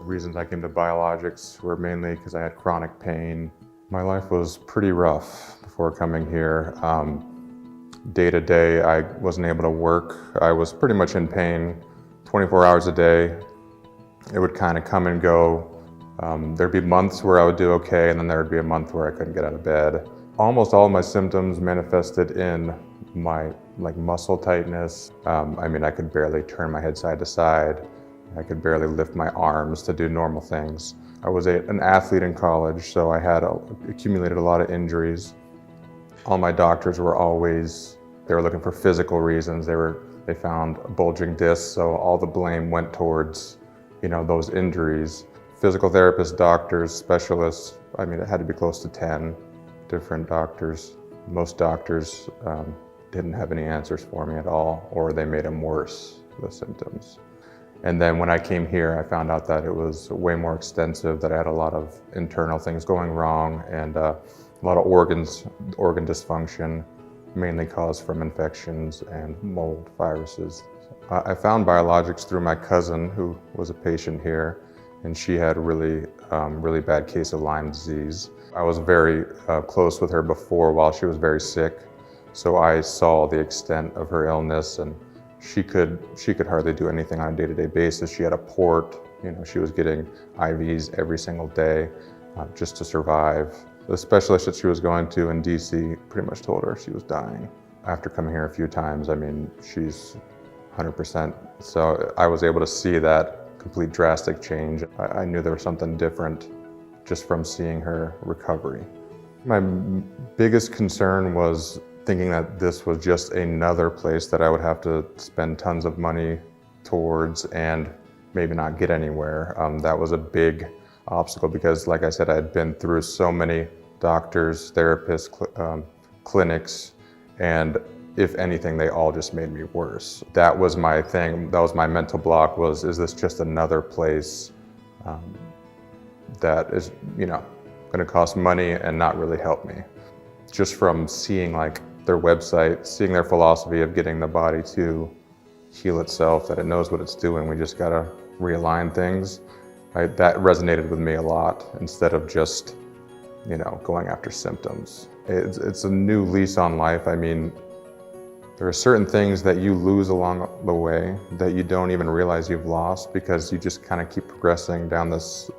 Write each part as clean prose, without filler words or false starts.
reasons I came to Biologix were mainly because I had chronic pain. My life was pretty rough before coming here. Day to day, I wasn't able to work. I was pretty much in pain 24 hours a day. It would kind of come and go. There'd be months where I would do okay, and then there'd be a month where I couldn't get out of bed. Almost all of my symptoms manifested in my muscle tightness. I could barely turn my head side to side. I could barely lift my arms to do normal things. I was an athlete in college, so I had accumulated a lot of injuries. All my doctors were they were looking for physical reasons. They found bulging discs, so all the blame went towards, those injuries. Physical therapists, doctors, specialists, it had to be close to 10 different doctors. Most doctors didn't have any answers for me at all, or they made them worse, the symptoms. And then when I came here, I found out that it was way more extensive, that I had a lot of internal things going wrong and a lot of organ dysfunction, mainly caused from infections and mold viruses. I found Biologix through my cousin, who was a patient here, and she had a really bad case of Lyme disease. I was very close with her before while she was very sick, so I saw the extent of her illness, and she could hardly do anything on a day-to-day basis. She had a port, she was getting IVs every single day just to survive. The specialist that she was going to in DC pretty much told her she was dying. After coming here a few times, she's 100%. So I was able to see that complete drastic change. I knew there was something different just from seeing her recovery. My biggest concern was thinking that this was just another place that I would have to spend tons of money towards and maybe not get anywhere. That was a big obstacle because, like I said, I had been through so many doctors, therapists, clinics, and if anything, they all just made me worse. That was my thing. That was my mental block, is this just another place that is, gonna cost money and not really help me? Just from seeing their website, seeing their philosophy of getting the body to heal itself, that it knows what it's doing, we just gotta realign things. That resonated with me a lot, instead of just, going after symptoms. It's a new lease on life. There are certain things that you lose along the way that you don't even realize you've lost because you just kind of keep progressing down this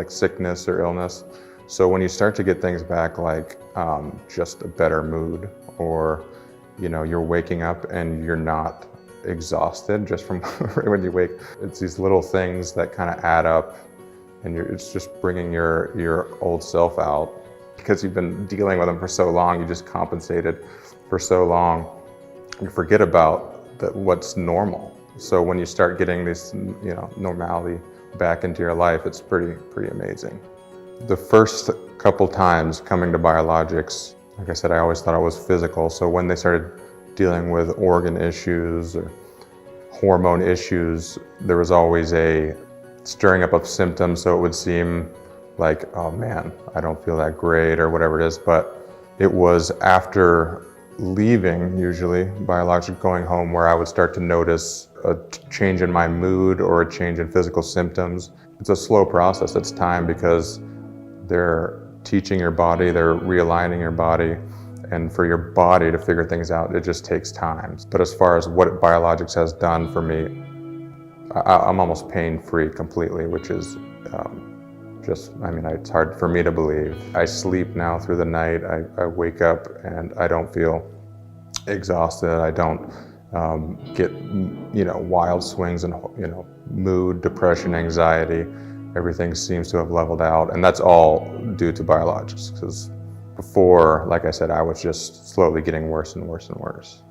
sickness or illness. So when you start to get things back just a better mood, or you're waking up and you're not exhausted just from when you wake, it's these little things that kind of add up, and it's just bringing your old self out because you've been dealing with them for so long. You just compensated for so long. You forget about what's normal. So when you start getting this, normality back into your life, it's pretty amazing. The first couple times coming to Biologix, like I said, I always thought it was physical. So when they started dealing with organ issues or hormone issues, there was always a stirring up of symptoms. So it would seem like, oh man, I don't feel that great or whatever it is. But it was after leaving, usually Biologix, going home, where I would start to notice a change in my mood or a change in physical symptoms. It's a slow process. It's time, because they're teaching your body, they're realigning your body, and for your body to figure things out, it just takes time. But as far as what Biologix has done for me, I'm almost pain-free completely, which is it's hard for me to believe. I sleep now through the night. I wake up and I don't feel exhausted. I don't get, wild swings in, mood, depression, anxiety. Everything seems to have leveled out, and that's all due to Biologix, because before, like I said, I was just slowly getting worse and worse and worse.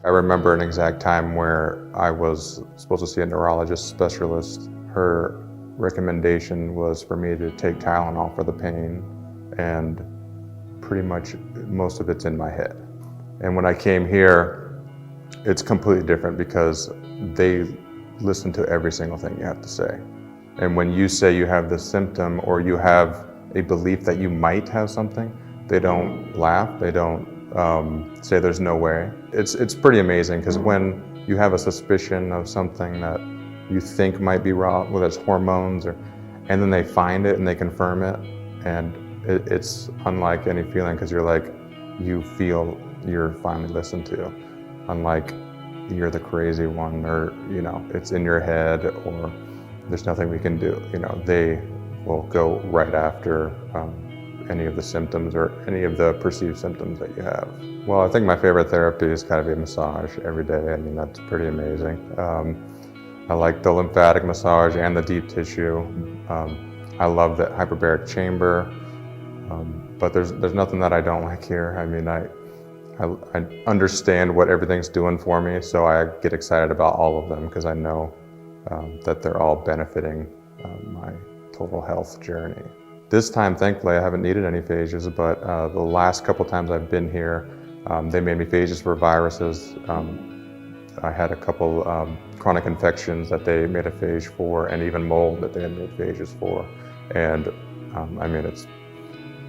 I remember an exact time where I was supposed to see a neurologist specialist. Her recommendation was for me to take Tylenol for the pain, and pretty much most of it's in my head. And when I came here, it's completely different, because they listen to every single thing you have to say. And when you say you have this symptom, or you have a belief that you might have something, they don't laugh, they don't say there's no way. It's pretty amazing, because when you have a suspicion of something that you think might be wrong, whether it's hormones and then they find it and they confirm it, and it's unlike any feeling, because you're like, you feel you're finally listened to, unlike you're the crazy one, or it's in your head, or there's nothing we can do. They will go right after any of the symptoms or any of the perceived symptoms that you have. Well, I think my favorite therapy is gotta be a massage every day. I mean, that's pretty amazing. I like the lymphatic massage and the deep tissue. I love the hyperbaric chamber, but there's nothing that I don't like here. I mean, I understand what everything's doing for me, so I get excited about all of them because I know that they're all benefiting my total health journey. This time, thankfully, I haven't needed any phages, but the last couple times I've been here, they made me phages for viruses. I had a couple chronic infections that they made a phage for, and even mold that they had made phages for. And I mean, it's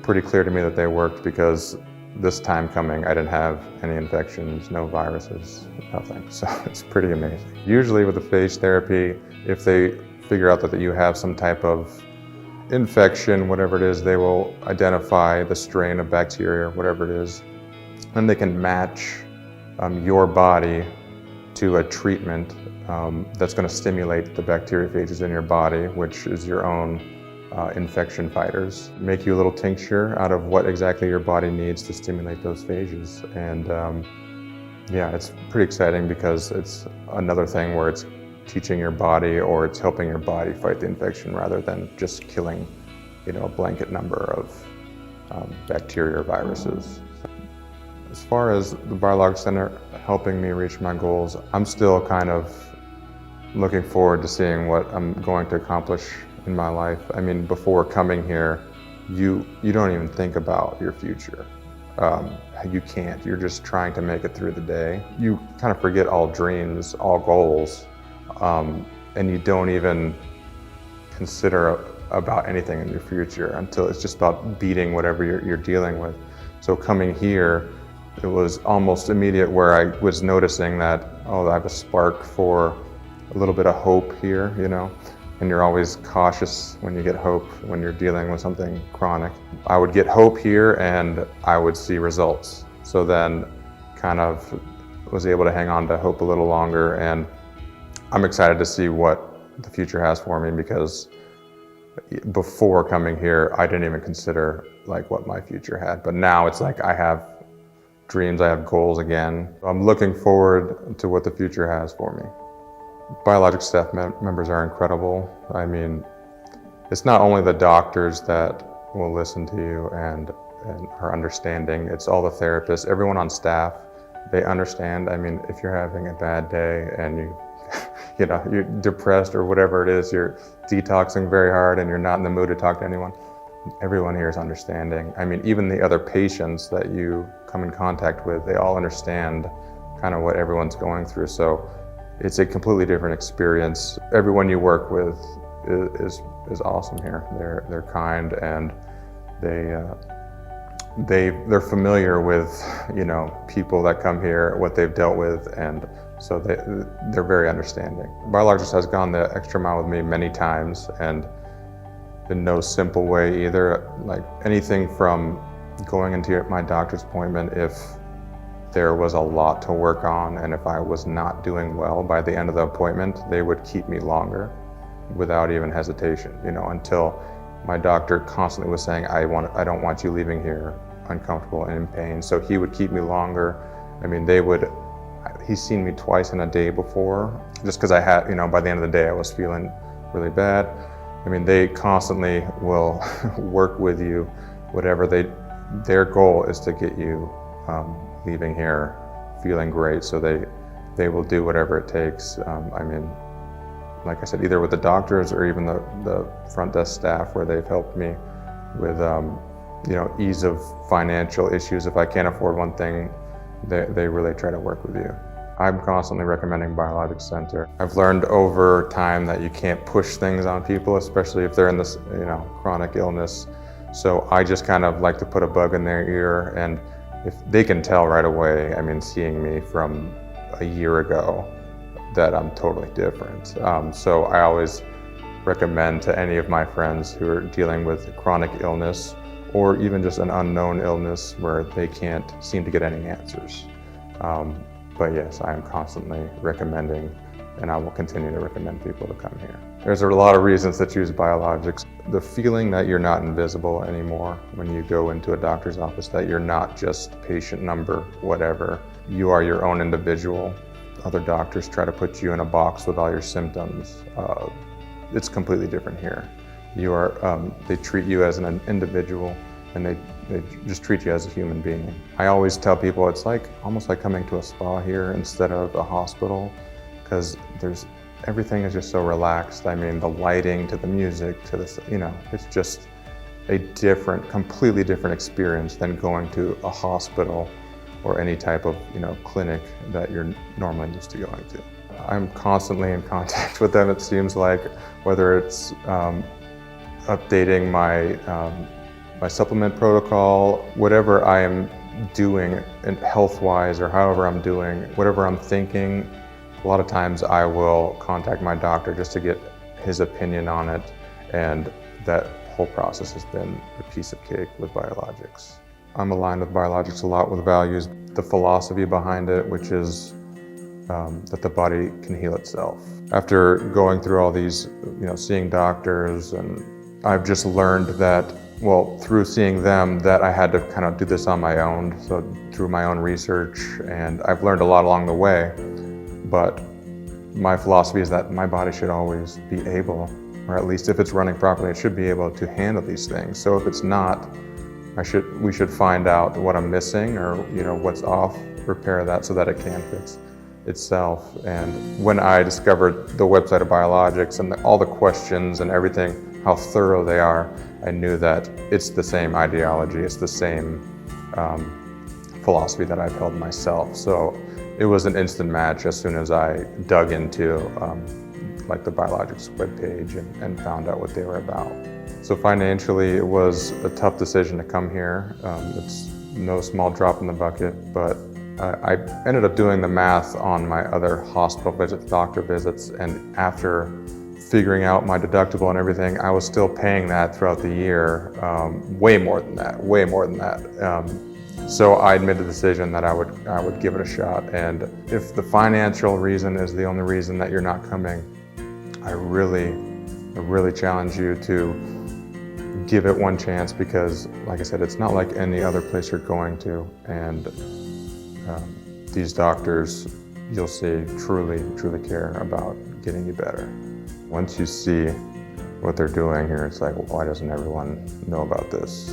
pretty clear to me that they worked, because this time coming, I didn't have any infections, no viruses, nothing. So it's pretty amazing. Usually with the phage therapy, if they figure out that you have some type of infection, whatever it is, they will identify the strain of bacteria, whatever it is, and they can match your body to a treatment that's going to stimulate the bacteriophages in your body, which is your own infection fighters. Make you a little tincture out of what exactly your body needs to stimulate those phages. And yeah, it's pretty exciting, because it's another thing where it's teaching your body, or it's helping your body fight the infection rather than just killing, a blanket number of bacteria or viruses. As far as the Biologix Center helping me reach my goals, I'm still kind of looking forward to seeing what I'm going to accomplish in my life. I mean, before coming here, you don't even think about your future. You can't. You're just trying to make it through the day. You kind of forget all dreams, all goals, and you don't even consider about anything in your future until it's just about beating whatever you're dealing with. So coming here, it was almost immediate where I was noticing that, oh, I have a spark for a little bit of hope here, and you're always cautious when you get hope when you're dealing with something chronic. I would get hope here and I would see results. So then kind of was able to hang on to hope a little longer, and I'm excited to see what the future has for me, because before coming here, I didn't even consider like what my future had. But now it's like I have dreams, I have goals again. I'm looking forward to what the future has for me. Biologix staff members are incredible. I mean, it's not only the doctors that will listen to you and are understanding, it's all the therapists, everyone on staff, they understand. I mean, if you're having a bad day and you're depressed or whatever it is, you're detoxing very hard and you're not in the mood to talk to anyone, everyone here is understanding. I mean, even the other patients that you come in contact with, they all understand kind of what everyone's going through. So it's a completely different experience. Everyone you work with is awesome here. They're kind, and they're familiar with people that come here, what they've dealt with, and so they're very understanding. Biologix has gone the extra mile with me many times, and in no simple way either. Like anything from going into my doctor's appointment, if there was a lot to work on and if I was not doing well by the end of the appointment, they would keep me longer without even hesitation, until my doctor constantly was saying, I don't want you leaving here uncomfortable and in pain. So he would keep me longer. I mean, he's seen me twice in a day before, just because I had, by the end of the day, I was feeling really bad. I mean, they constantly will work with you, whatever their goal is to get you leaving here feeling great. So they will do whatever it takes. I mean, like I said, either with the doctors or even the front desk staff, where they've helped me with ease of financial issues. If I can't afford one thing, they really try to work with you. I'm constantly recommending Biologix Center. I've learned over time that you can't push things on people, especially if they're in this chronic illness. So I just kind of like to put a bug in their ear, and if they can tell right away, I mean, seeing me from a year ago, that I'm totally different. So I always recommend to any of my friends who are dealing with chronic illness or even just an unknown illness where they can't seem to get any answers. But yes, I am constantly recommending, and I will continue to recommend people to come here. There's a lot of reasons to choose Biologix. The feeling that you're not invisible anymore when you go into a doctor's office, that you're not just patient number, whatever. You are your own individual. Other doctors try to put you in a box with all your symptoms. It's completely different here. You are, they treat you as an individual, and they just treat you as a human being. I always tell people it's like almost like coming to a spa here instead of a hospital, because everything is just so relaxed. I mean, the lighting to the music to this, it's just a completely different experience than going to a hospital or any type of, clinic that you're normally used to going to. I'm constantly in contact with them, it seems like, whether it's updating my supplement protocol, whatever I am doing health-wise or however I'm doing, whatever I'm thinking, a lot of times I will contact my doctor just to get his opinion on it, and that whole process has been a piece of cake with Biologix. I'm aligned with Biologix a lot with values, the philosophy behind it, which is that the body can heal itself. After going through all these, seeing doctors, and I've just learned that, through seeing them, that I had to kind of do this on my own, so through my own research, and I've learned a lot along the way. But my philosophy is that my body should always be able, or at least if it's running properly, it should be able to handle these things. So if it's not, we should find out what I'm missing, or what's off, repair that so that it can fix itself. And when I discovered the website of Biologix and all the questions and everything, how thorough they are, I knew that it's the same ideology, it's the same philosophy that I've held myself. So it was an instant match as soon as I dug into like the Biologix webpage and found out what they were about. So financially, it was a tough decision to come here. It's no small drop in the bucket, but I ended up doing the math on my other hospital visits, doctor visits, and after figuring out my deductible and everything, I was still paying that throughout the year, way more than that. So I made the decision that I would give it a shot, and if the financial reason is the only reason that you're not coming, I really challenge you to give it one chance, because like I said, it's not like any other place you're going to, and these doctors, you'll see, truly care about getting you better. Once you see what they're doing here, it's like, well, why doesn't everyone know about this?